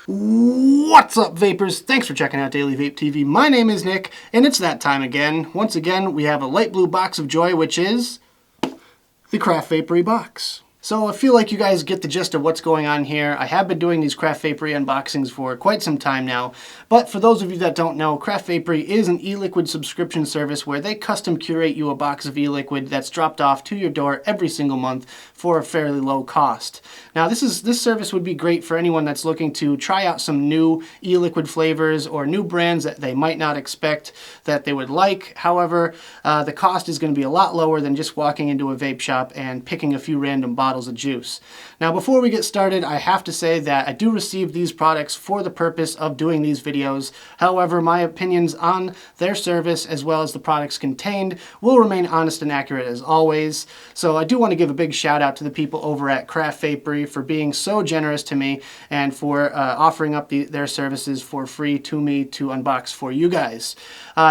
What's up, vapors? Thanks for checking out Daily Vape TV. My name is Nick, and it's that time again. Once again, we have a light blue box of joy, which is the Craft Vapery box. So I feel like you guys get the gist of what's going on here. I have been doing these Craft Vapery unboxings for quite some time now, but for those of you that don't know, Craft Vapery is an e-liquid subscription service where they custom curate you a box of e-liquid that's dropped off to your door every single month for a fairly low cost. Now this service would be great for anyone that's looking to try out some new e-liquid flavors or new brands that they might not expect that they would like. However, the cost is going to be a lot lower than just walking into a vape shop and picking a few random bottles of juice. Now before we get started, I have to say that I do receive these products for the purpose of doing these videos. However, my opinions on their service as well as the products contained will remain honest and accurate as always. So I do want to give a big shout out to the people over at Craft Vapery for being so generous to me and for offering up their services for free to me to unbox for you guys.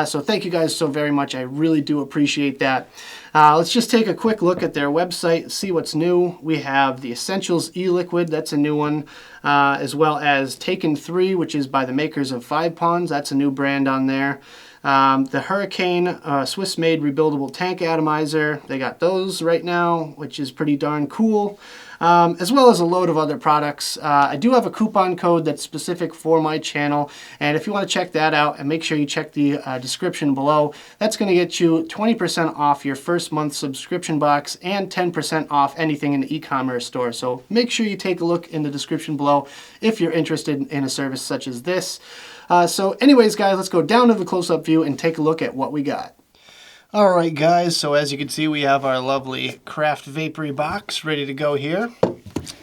So thank you guys so very much. I really do appreciate that. Let's just take a quick look at their website, see what's new. We have the Essentials e-liquid, that's a new one, as well as Taken 3, which is by the makers of Five Ponds. That's a new brand on there. The Hurricane Swiss-made rebuildable tank atomizer, they got those right now, which is pretty darn cool. As well as a load of other products. I do have a coupon code that's specific for my channel, and if you want to check that out, and make sure you check the description below, that's going to get you 20% off your first month subscription box and 10% off anything in the e-commerce store. So make sure you take a look in the description below if you're interested in a service such as this. So anyways, guys, let's go down to the close-up view and take a look at what we got. Alright guys, so as you can see, we have our lovely Craft Vapery box ready to go here.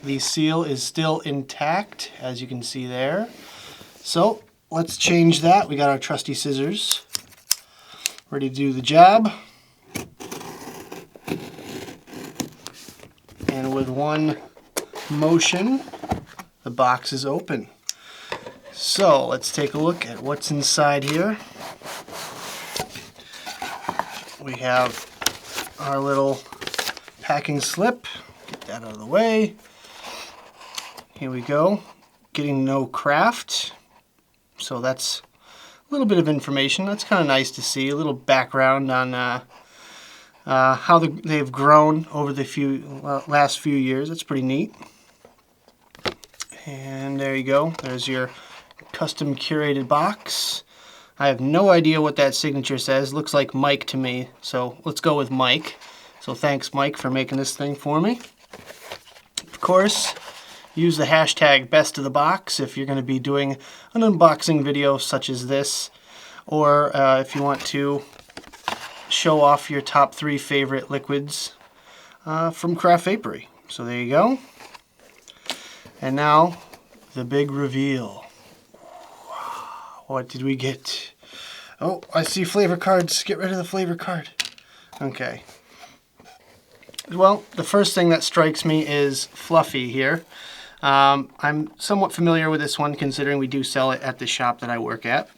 The seal is still intact, as you can see there. So let's change that. We got our trusty scissors ready to do the job. And with one motion, the box is open. So let's take a look at what's inside here. We have our little packing slip. Get that out of the way. Here we go. Getting to know Craft. So that's a little bit of information. That's kind of nice to see. A little background on how they've grown over the last few years. That's pretty neat. And there you go. There's your custom curated box. I have no idea what that signature says. Looks like Mike to me, so let's go with Mike. So thanks, Mike, for making this thing for me. Of course, use the hashtag #BestOfTheBox if you're going to be doing an unboxing video such as this, or if you want to show off your top 3 favorite liquids from Craft Vapery. So there you go. And now, the big reveal. What did we get? Oh, I see flavor cards. Get rid of the flavor card. Okay. Well, the first thing that strikes me is Fluffy here. I'm somewhat familiar with this one considering we do sell it at the shop that I work at.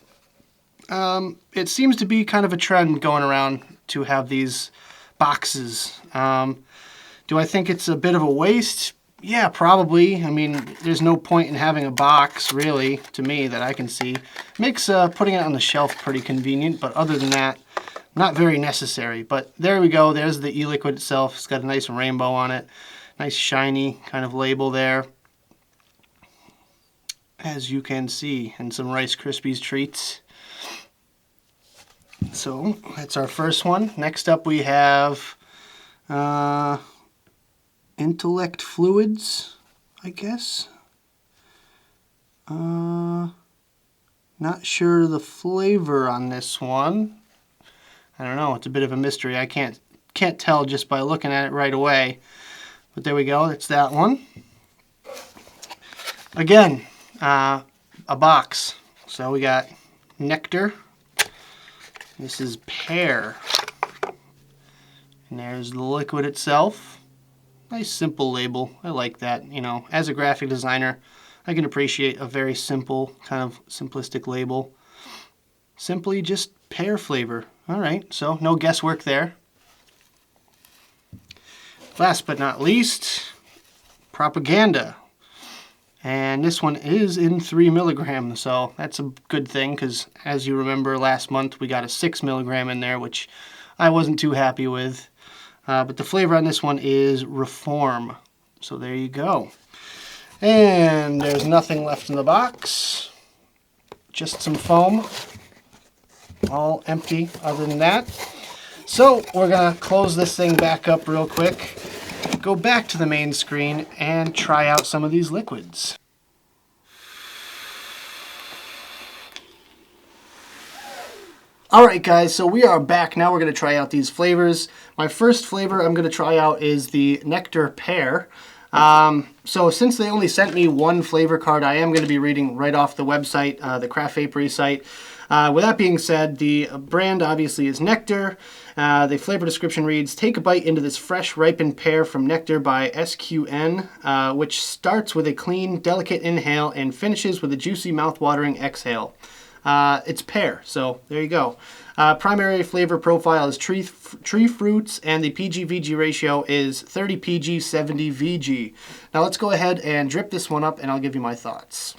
It seems to be kind of a trend going around to have these boxes. Do I think it's a bit of a waste? Yeah, probably. I mean, there's no point in having a box, really, to me, that I can see. Makes putting it on the shelf pretty convenient, but other than that, not very necessary. But there we go. There's the e-liquid itself. It's got a nice rainbow on it. Nice shiny kind of label there, as you can see, and some Rice Krispies treats. So, that's our first one. Next up we have Intellect Fluids, I guess. Not sure the flavor on this one. I don't know, it's a bit of a mystery. I can't tell just by looking at it right away. But there we go, it's that one. Again, a box. So we got Nectar. This is Pear. And there's the liquid itself. Nice simple label. I like that. You know, as a graphic designer, I can appreciate a very simple, kind of simplistic label. Simply just pear flavor. Alright, so no guesswork there. Last but not least, Propaganda. And this one is in 3 milligrams, so that's a good thing because, as you remember, last month we got a 6 milligram in there, which I wasn't too happy with. But the flavor on this one is Reform. So there you go. And there's nothing left in the box. Just some foam. All empty other than that. So we're going to close this thing back up real quick, go back to the main screen, and try out some of these liquids. Alright guys, so we are back. Now we're going to try out these flavors. My first flavor I'm going to try out is the Nectar Pear. So since they only sent me one flavor card, I am going to be reading right off the website, the Craft Vapery site. With that being said, the brand obviously is Nectar. The flavor description reads, take a bite into this fresh ripened pear from Nectar by SQN, which starts with a clean, delicate inhale and finishes with a juicy, mouth-watering exhale. It's pear, so there you go. Primary flavor profile is tree fruits, and the PG-VG ratio is 30 PG, 70 VG. Now let's go ahead and drip this one up, and I'll give you my thoughts.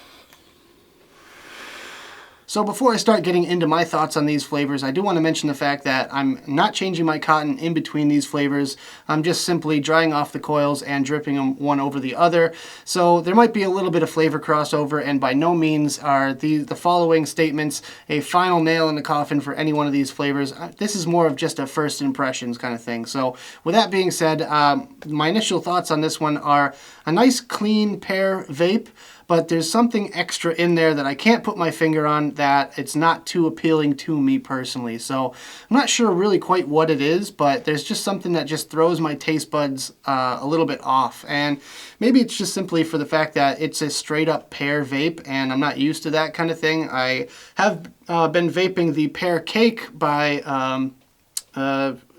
So before I start getting into my thoughts on these flavors, I do want to mention the fact that I'm not changing my cotton in between these flavors. I'm just simply drying off the coils and dripping them one over the other. So there might be a little bit of flavor crossover, and by no means are the following statements a final nail in the coffin for any one of these flavors. This is more of just a first impressions kind of thing. So with that being said, my initial thoughts on this one are a nice clean pear vape, but there's something extra in there that I can't put my finger on, that it's not too appealing to me personally. So I'm not sure really quite what it is, but there's just something that just throws my taste buds a little bit off. And maybe it's just simply for the fact that it's a straight up pear vape and I'm not used to that kind of thing. I have been vaping the pear cake by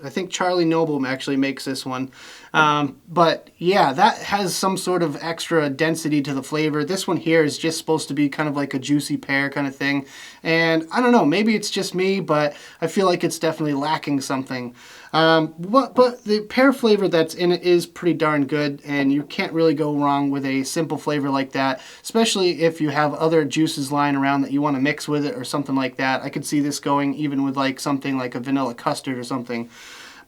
I think Charlie Noble actually makes this one. But yeah, that has some sort of extra density to the flavor. This one here is just supposed to be kind of like a juicy pear kind of thing. And I don't know, maybe it's just me, but I feel like it's definitely lacking something. But the pear flavor that's in it is pretty darn good, and you can't really go wrong with a simple flavor like that, especially if you have other juices lying around that you want to mix with it or something like that. I could see this going even with like something like a vanilla custard or something.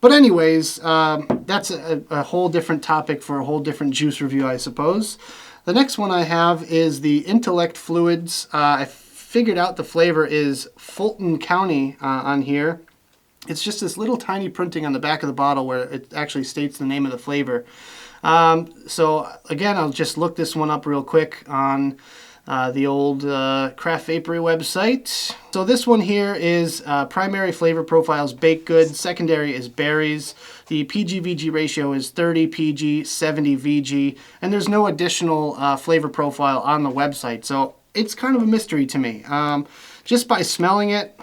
But anyways, that's a whole different topic for a whole different juice review, I suppose. The next one I have is the Intellect Fluids. I figured out the flavor is Fulton County on here. It's just this little tiny printing on the back of the bottle where it actually states the name of the flavor. So again, I'll just look this one up real quick on the old Craft Vapery website. So this one here is primary flavor profile is baked good, secondary is berries. The PG-VG ratio is 30 PG, 70 VG, and there's no additional flavor profile on the website. So it's kind of a mystery to me. Just by smelling it,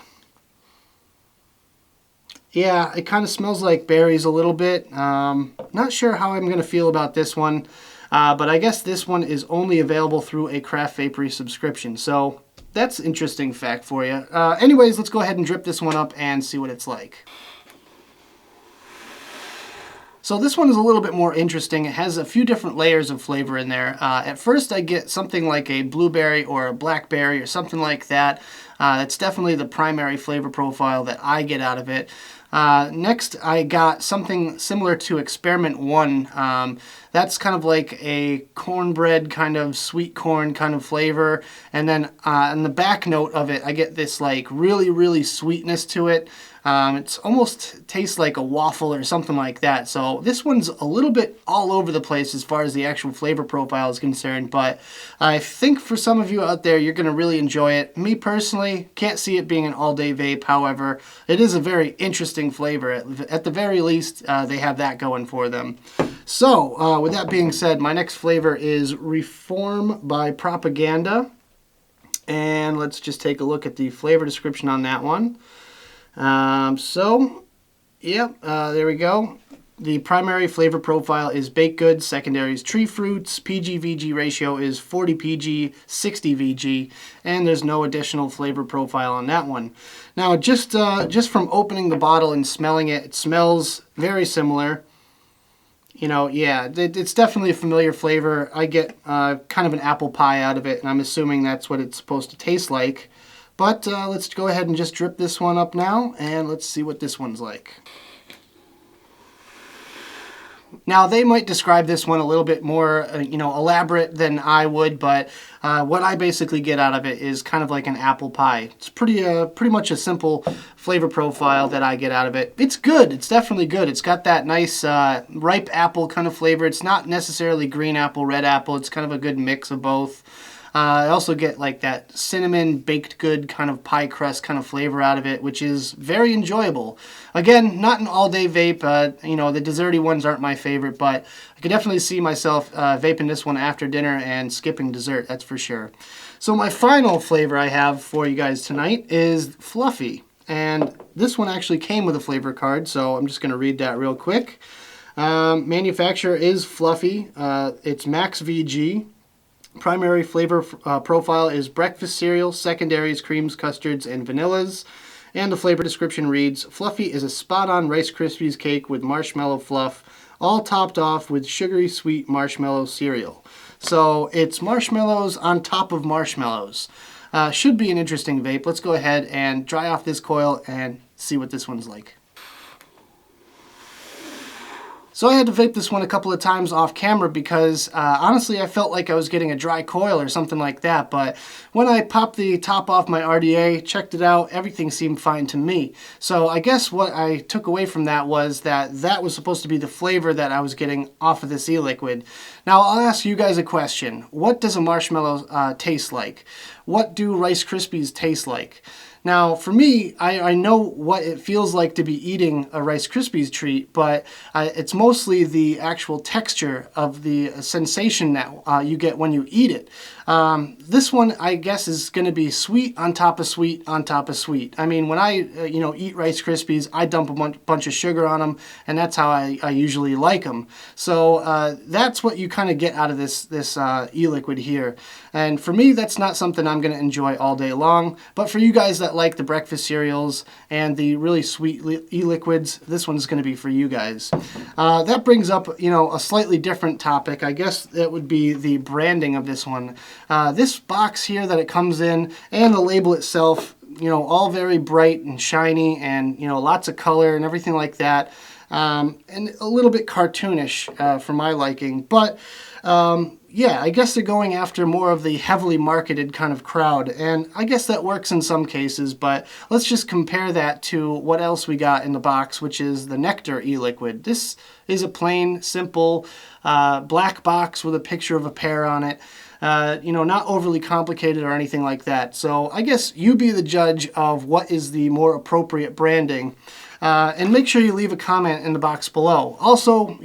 yeah, it kind of smells like berries a little bit. Not sure how I'm going to feel about this one. But I guess this one is only available through a Craft Vapery subscription. So that's an interesting fact for you. Anyways, let's go ahead and drip this one up and see what it's like. So this one is a little bit more interesting. It has a few different layers of flavor in there. At first I get something like a blueberry or a blackberry or something like that. That's definitely the primary flavor profile that I get out of it. Next, I got something similar to Experiment 1. That's kind of like a cornbread kind of sweet corn kind of flavor. And then on the back note of it, I get this like really, really sweetness to it. It's almost tastes like a waffle or something like that. So this one's a little bit all over the place as far as the actual flavor profile is concerned. But I think for some of you out there, you're going to really enjoy it. Me personally, can't see it being an all-day vape. However, it is a very interesting flavor. At the very least, they have that going for them. So with that being said, my next flavor is Reform by Propaganda. And let's just take a look at the flavor description on that one. There we go. The primary flavor profile is baked goods, secondary is tree fruits, PG-VG ratio is 40 PG, 60 VG, and there's no additional flavor profile on that one. Now, just from opening the bottle and smelling it, it smells very similar. You know, yeah, it's definitely a familiar flavor. I get kind of an apple pie out of it, and I'm assuming that's what it's supposed to taste like. But let's go ahead and just drip this one up now, and let's see what this one's like. Now, they might describe this one a little bit more, elaborate than I would, but what I basically get out of it is kind of like an apple pie. It's pretty much a simple flavor profile that I get out of it. It's good. It's definitely good. It's got that nice ripe apple kind of flavor. It's not necessarily green apple, red apple. It's kind of a good mix of both. I also get like that cinnamon baked good kind of pie crust kind of flavor out of it, which is very enjoyable. Again, not an all-day vape. The desserty ones aren't my favorite, but I could definitely see myself vaping this one after dinner and skipping dessert, that's for sure. So my final flavor I have for you guys tonight is Fluffy. And this one actually came with a flavor card, so I'm just going to read that real quick. Manufacturer is Fluffy. It's Max VG. Primary flavor profile is breakfast cereal, secondaries, creams, custards, and vanillas. And the flavor description reads, Fluffy is a spot-on Rice Krispies cake with marshmallow fluff, all topped off with sugary sweet marshmallow cereal. So it's marshmallows on top of marshmallows. Should be an interesting vape. Let's go ahead and dry off this coil and see what this one's like. So I had to vape this one a couple of times off camera because honestly I felt like I was getting a dry coil or something like that, but when I popped the top off my RDA, checked it out, everything seemed fine to me. So I guess what I took away from that was that was supposed to be the flavor that I was getting off of this e-liquid. Now I'll ask you guys a question. What does a marshmallow taste like? What do Rice Krispies taste like? Now, for me, I know what it feels like to be eating a Rice Krispies treat, but it's mostly the actual texture of the sensation that you get when you eat it. This one, I guess, is going to be sweet on top of sweet on top of sweet. I mean, when I eat Rice Krispies, I dump a bunch of sugar on them, and that's how I usually like them. So that's what you kind of get out of this e-liquid here. And for me, that's not something I'm going to enjoy all day long. But for you guys that like the breakfast cereals and the really sweet e-liquids, this one's going to be for you guys. That brings up, a slightly different topic. I guess that would be the branding of this one. This box here that it comes in and the label itself, all very bright and shiny and, lots of color and everything like that. And a little bit cartoonish for my liking. But yeah, I guess they're going after more of the heavily marketed kind of crowd, and I guess that works in some cases, but let's just compare that to what else we got in the box, which is the Nectar e-liquid. This is a plain, simple, black box with a picture of a pear on it. Not overly complicated or anything like that. So I guess you be the judge of what is the more appropriate branding. And make sure you leave a comment in the box below. Also,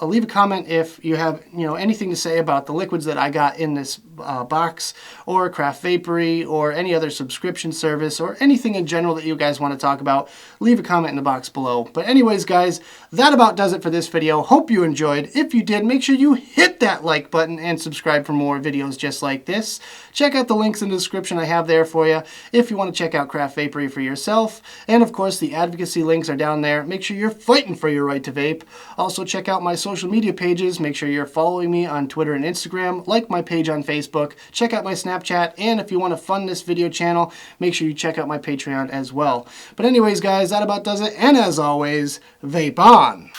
leave a comment if you have, anything to say about the liquids that I got in this box, or Craft Vapery, or any other subscription service, or anything in general that you guys want to talk about. Leave a comment in the box below. But anyways, guys, that about does it for this video. Hope you enjoyed. If you did, make sure you hit that like button and subscribe for more videos just like this. Check out the links in the description I have there for you if you want to check out Craft Vapery for yourself. And of course, the advocacy links are down there. Make sure you're fighting for your right to vape. Also, check out my social media pages. Make sure you're following me on Twitter and Instagram. Like my page on Facebook. Check out my Snapchat. And if you want to fund this video channel, make sure you check out my Patreon as well. But anyways, guys, that about does it. And as always, vape on!